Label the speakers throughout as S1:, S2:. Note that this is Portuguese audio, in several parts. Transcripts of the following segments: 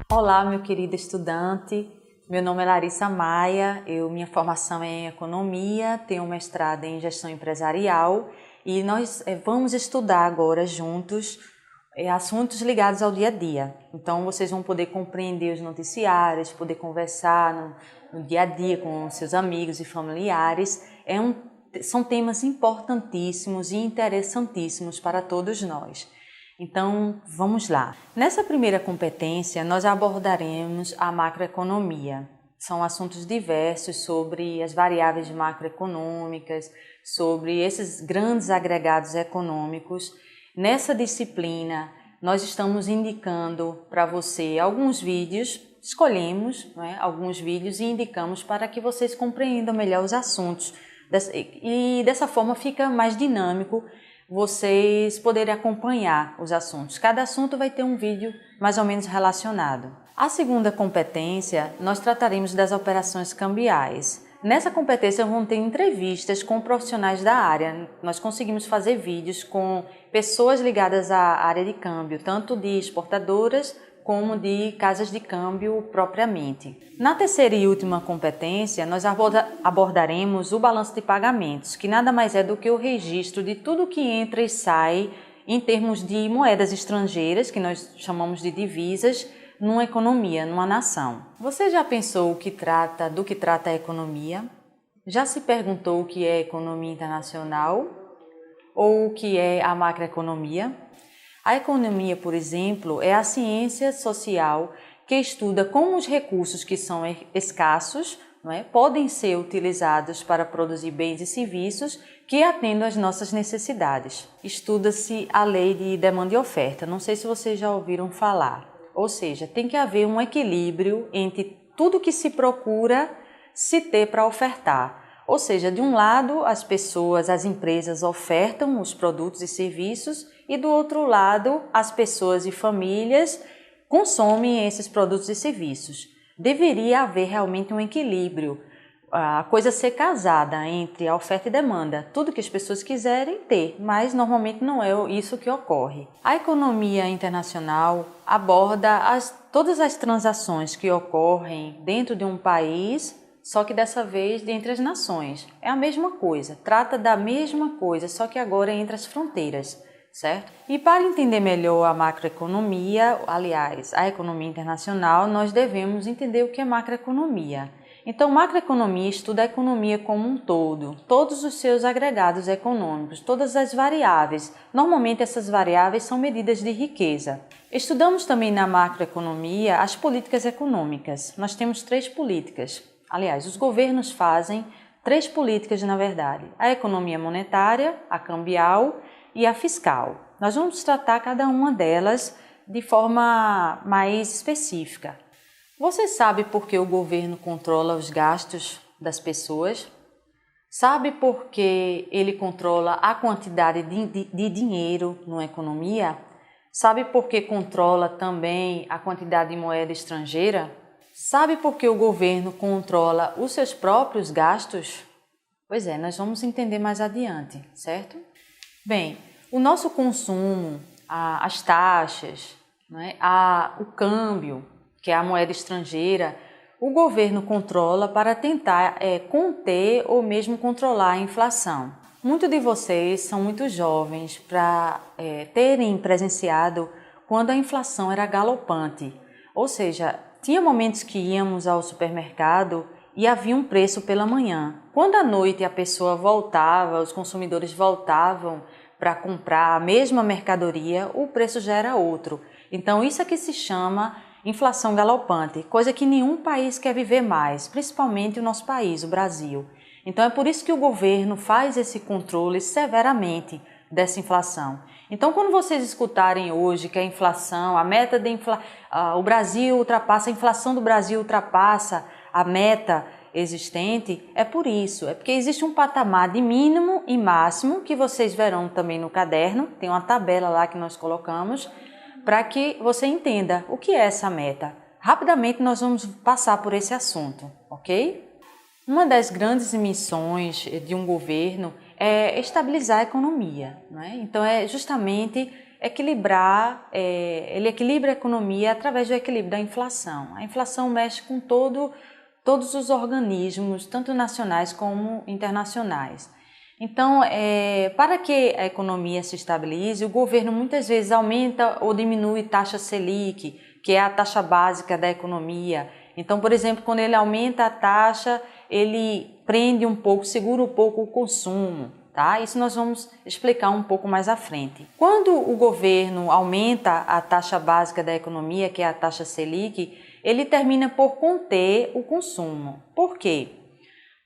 S1: Olá, meu querido estudante. Meu nome é Larissa Maia, minha formação é em economia, tenho um mestrado em gestão empresarial e nós vamos estudar agora juntos assuntos ligados ao dia a dia. Então vocês vão poder compreender os noticiários, poder conversar no dia a dia com seus amigos e familiares. São temas importantíssimos e interessantíssimos para todos nós. Então, vamos lá. Nessa primeira competência, nós abordaremos a macroeconomia. São assuntos diversos sobre as variáveis macroeconômicas, sobre esses grandes agregados econômicos. Nessa disciplina, nós estamos indicando para você alguns vídeos, escolhemos alguns vídeos e indicamos para que vocês compreendam melhor os assuntos. E dessa forma fica mais dinâmico vocês poderem acompanhar os assuntos. Cada assunto vai ter um vídeo mais ou menos relacionado. A segunda competência, nós trataremos das operações cambiais. Nessa competência vão ter entrevistas com profissionais da área. Nós conseguimos fazer vídeos com pessoas ligadas à área de câmbio, tanto de exportadoras como de casas de câmbio propriamente. Na terceira e última competência, nós abordaremos o balanço de pagamentos, que nada mais é do que o registro de tudo que entra e sai em termos de moedas estrangeiras, que nós chamamos de divisas, numa economia, numa nação. Você já pensou do que trata a economia? Já se perguntou o que é economia internacional? Ou o que é a macroeconomia? A economia, por exemplo, é a ciência social que estuda como os recursos que são escassos podem ser utilizados para produzir bens e serviços que atendam às nossas necessidades. Estuda-se a lei de demanda e oferta, não sei se vocês já ouviram falar. Ou seja, tem que haver um equilíbrio entre tudo que se procura se ter para ofertar. Ou seja, de um lado, as empresas ofertam os produtos e serviços e do outro lado, as pessoas e famílias consomem esses produtos e serviços. Deveria haver realmente um equilíbrio, a coisa ser casada entre a oferta e demanda, tudo que as pessoas quiserem ter, mas normalmente não é isso que ocorre. A economia internacional aborda todas as transações que ocorrem dentro de um país, só que dessa vez entre as nações. É a mesma coisa, trata da mesma coisa, só que agora entre as fronteiras, certo? E para entender melhor a macroeconomia, aliás, a economia internacional, nós devemos entender o que é macroeconomia. Então, macroeconomia estuda a economia como um todo, todos os seus agregados econômicos, todas as variáveis. Normalmente essas variáveis são medidas de riqueza. Estudamos também na macroeconomia as políticas econômicas. Nós temos 3 políticas. Aliás, os governos fazem 3 políticas, na verdade: a economia monetária, a cambial e a fiscal. Nós vamos tratar cada uma delas de forma mais específica. Você sabe por que o governo controla os gastos das pessoas? Sabe por que ele controla a quantidade de dinheiro numa economia? Sabe por que controla também a quantidade de moeda estrangeira? Sabe por que o governo controla os seus próprios gastos? Pois é, nós vamos entender mais adiante, certo? Bem, o nosso consumo, as taxas, o câmbio, que é a moeda estrangeira, o governo controla para tentar conter ou mesmo controlar a inflação. Muitos de vocês são muito jovens para terem presenciado quando a inflação era galopante, ou seja, tinha momentos que íamos ao supermercado e havia um preço pela manhã. Quando à noite a pessoa voltava, os consumidores voltavam para comprar a mesma mercadoria, o preço já era outro. Então isso é que se chama inflação galopante, coisa que nenhum país quer viver mais, principalmente o nosso país, o Brasil. Então é por isso que o governo faz esse controle severamente dessa inflação. Então quando vocês escutarem hoje que a inflação, a meta de o Brasil ultrapassa, a inflação do Brasil ultrapassa a meta existente, é por isso, é porque existe um patamar de mínimo e máximo que vocês verão também no caderno, tem uma tabela lá que nós colocamos, para que você entenda o que é essa meta. Rapidamente nós vamos passar por esse assunto, ok? Uma das grandes missões de um governo é estabilizar a economia, Então é justamente equilibrar, ele equilibra a economia através do equilíbrio da inflação. A inflação mexe com todos os organismos, tanto nacionais como internacionais. Então, para que a economia se estabilize, o governo muitas vezes aumenta ou diminui taxa Selic, que é a taxa básica da economia. Então, por exemplo, quando ele aumenta a taxa, ele prende um pouco, segura um pouco o consumo. Tá? Isso nós vamos explicar um pouco mais à frente. Quando o governo aumenta a taxa básica da economia, que é a taxa Selic, ele termina por conter o consumo. Por quê?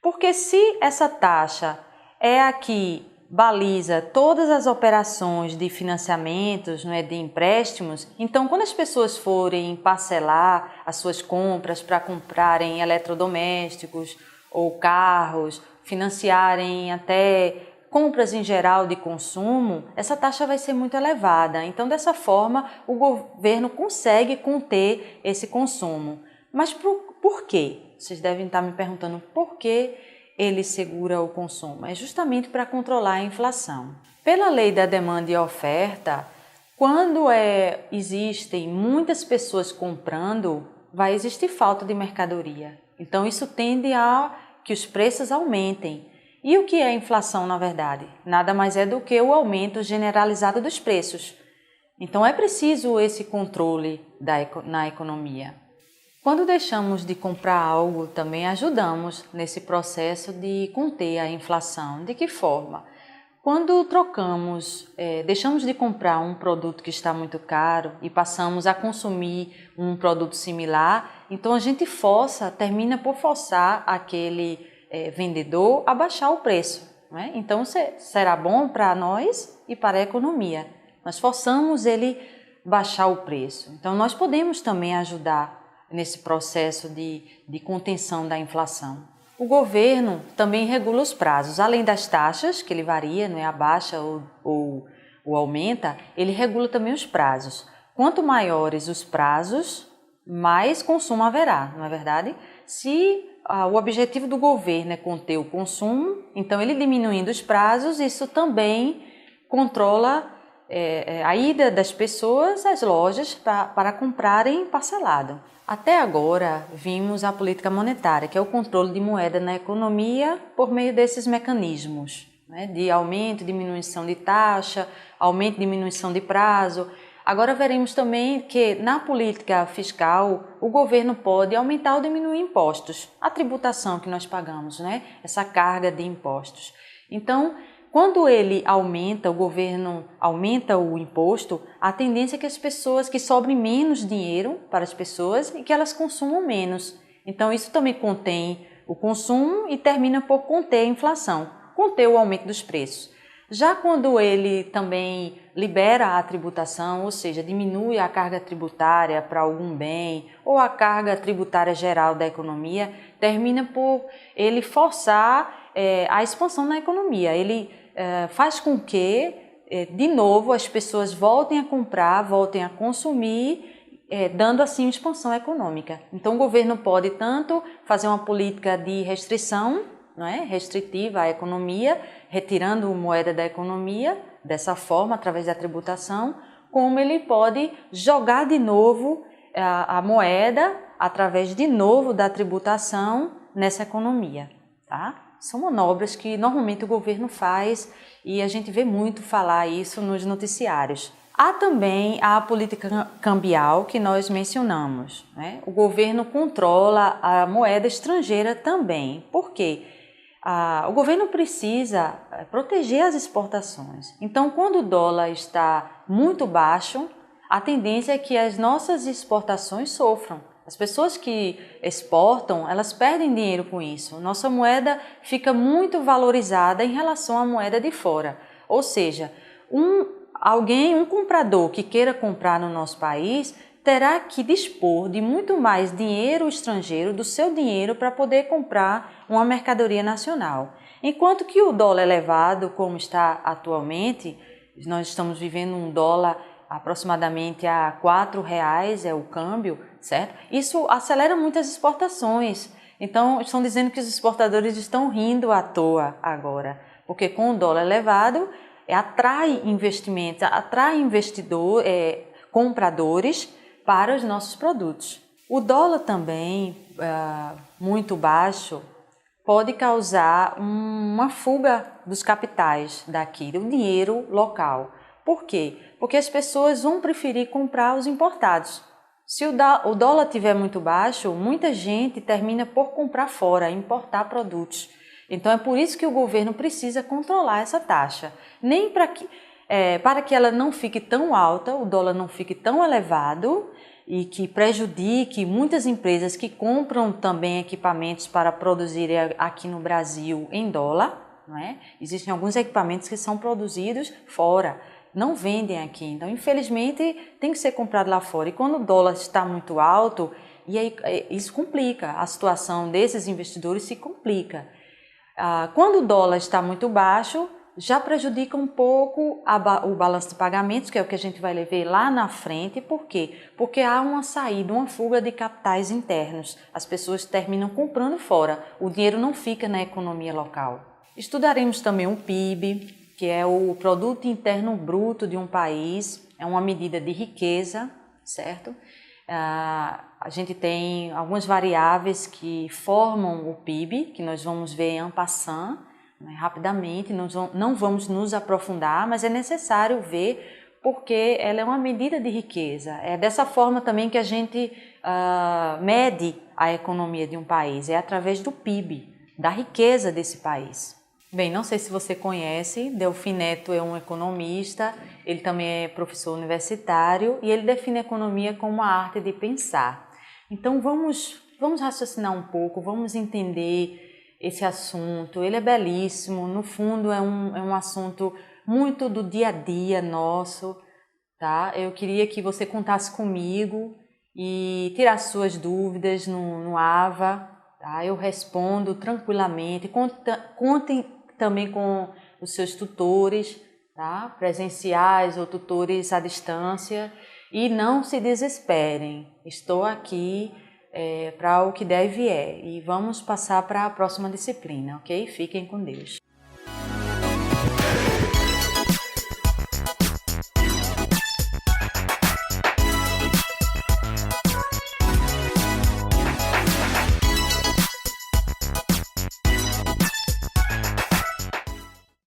S1: Porque se essa taxa é a que baliza todas as operações de financiamentos, não é, de empréstimos, então quando as pessoas forem parcelar as suas compras para comprarem eletrodomésticos ou carros, financiarem até compras em geral de consumo, essa taxa vai ser muito elevada. Então, dessa forma, o governo consegue conter esse consumo. Mas por quê? Vocês devem estar me perguntando por que ele segura o consumo. É justamente para controlar a inflação. Pela lei da demanda e oferta, quando existem muitas pessoas comprando, vai existir falta de mercadoria. Então, isso tende a que os preços aumentem. E o que é inflação, na verdade? Nada mais é do que o aumento generalizado dos preços. Então, é preciso esse controle na economia. Quando deixamos de comprar algo, também ajudamos nesse processo de conter a inflação. De que forma? Quando deixamos de comprar um produto que está muito caro e passamos a consumir um produto similar, então a gente termina por forçar aquele vendedor a baixar o preço, né? Então será bom para nós e para a economia. Nós forçamos ele baixar o preço. Então nós podemos também ajudar nesse processo de contenção da inflação. O governo também regula os prazos, além das taxas, que ele varia, não é, abaixa ou aumenta, ele regula também os prazos. Quanto maiores os prazos, mais consumo haverá, não é verdade? Se o objetivo do governo é conter o consumo, então ele diminuindo os prazos, isso também controla a ida das pessoas às lojas para comprarem parcelado. Até agora vimos a política monetária, que é o controle de moeda na economia por meio desses mecanismos, né, de aumento e diminuição de taxa, aumento e diminuição de prazo. Agora veremos também que na política fiscal o governo pode aumentar ou diminuir impostos, a tributação que nós pagamos, né? Essa carga de impostos. Então, quando o governo aumenta o imposto, a tendência é que as pessoas, que sobre menos dinheiro para as pessoas e que elas consumam menos. Então, isso também contém o consumo e termina por conter a inflação, conter o aumento dos preços. Já quando ele também libera a tributação, ou seja, diminui a carga tributária para algum bem ou a carga tributária geral da economia, termina por ele forçar a expansão na economia. Ele faz com que, de novo, as pessoas voltem a comprar, voltem a consumir, dando assim expansão econômica. Então o governo pode tanto fazer uma política de restrição, não é, restritiva à economia, retirando moeda da economia, dessa forma, através da tributação, como ele pode jogar de novo a moeda, através de novo da tributação, nessa economia. Tá? São manobras que normalmente o governo faz e a gente vê muito falar isso nos noticiários. Há também a política cambial que nós mencionamos, né? O governo controla a moeda estrangeira também. Por quê? O governo precisa proteger as exportações. Então, quando o dólar está muito baixo, a tendência é que as nossas exportações sofram. As pessoas que exportam, elas perdem dinheiro com isso. Nossa moeda fica muito valorizada em relação à moeda de fora. Ou seja, um comprador que queira comprar no nosso país terá que dispor de muito mais dinheiro estrangeiro, do seu dinheiro, para poder comprar uma mercadoria nacional. Enquanto que o dólar elevado, como está atualmente, nós estamos vivendo um dólar aproximadamente a R$4 é o câmbio, certo? Isso acelera muito as exportações. Então, estão dizendo que os exportadores estão rindo à toa agora, porque com o dólar elevado, atrai investimentos, atrai compradores para os nossos produtos. O dólar também, muito baixo, pode causar uma fuga dos capitais daqui, do dinheiro local. Por quê? Porque as pessoas vão preferir comprar os importados. Se o dólar estiver muito baixo, muita gente termina por comprar fora, importar produtos. Então é por isso que o governo precisa controlar essa taxa. Nem para que ela não fique tão alta, o dólar não fique tão elevado e que prejudique muitas empresas que compram também equipamentos para produzir aqui no Brasil em dólar, não é? Existem alguns equipamentos que são produzidos fora, não vendem aqui. Então, infelizmente, tem que ser comprado lá fora. E quando o dólar está muito alto, e aí, isso complica, a situação desses investidores se complica. Quando o dólar está muito baixo, já prejudica um pouco o balanço de pagamentos, que é o que a gente vai ver lá na frente. Por quê? Porque há uma saída, uma fuga de capitais internos. As pessoas terminam comprando fora, o dinheiro não fica na economia local. Estudaremos também o PIB, que é o Produto Interno Bruto de um país, é uma medida de riqueza, certo? A gente tem algumas variáveis que formam o PIB, que nós vamos ver en passant, né, rapidamente, não vamos nos aprofundar, mas é necessário ver porque ela é uma medida de riqueza. É dessa forma também que a gente mede a economia de um país, é através do PIB, da riqueza desse país. Bem, não sei se você conhece, Delfim Neto é um economista, ele também é professor universitário e ele define a economia como a arte de pensar. Então vamos raciocinar um pouco, vamos entender esse assunto. Ele é belíssimo, no fundo é um assunto muito do dia a dia nosso, tá? Eu queria que você contasse comigo e tirasse suas dúvidas no AVA, tá? Eu respondo tranquilamente, contem também com os seus tutores, tá? Presenciais ou tutores à distância, e não se desesperem, estou aqui para o que deve e vamos passar para a próxima disciplina, ok? Fiquem com Deus.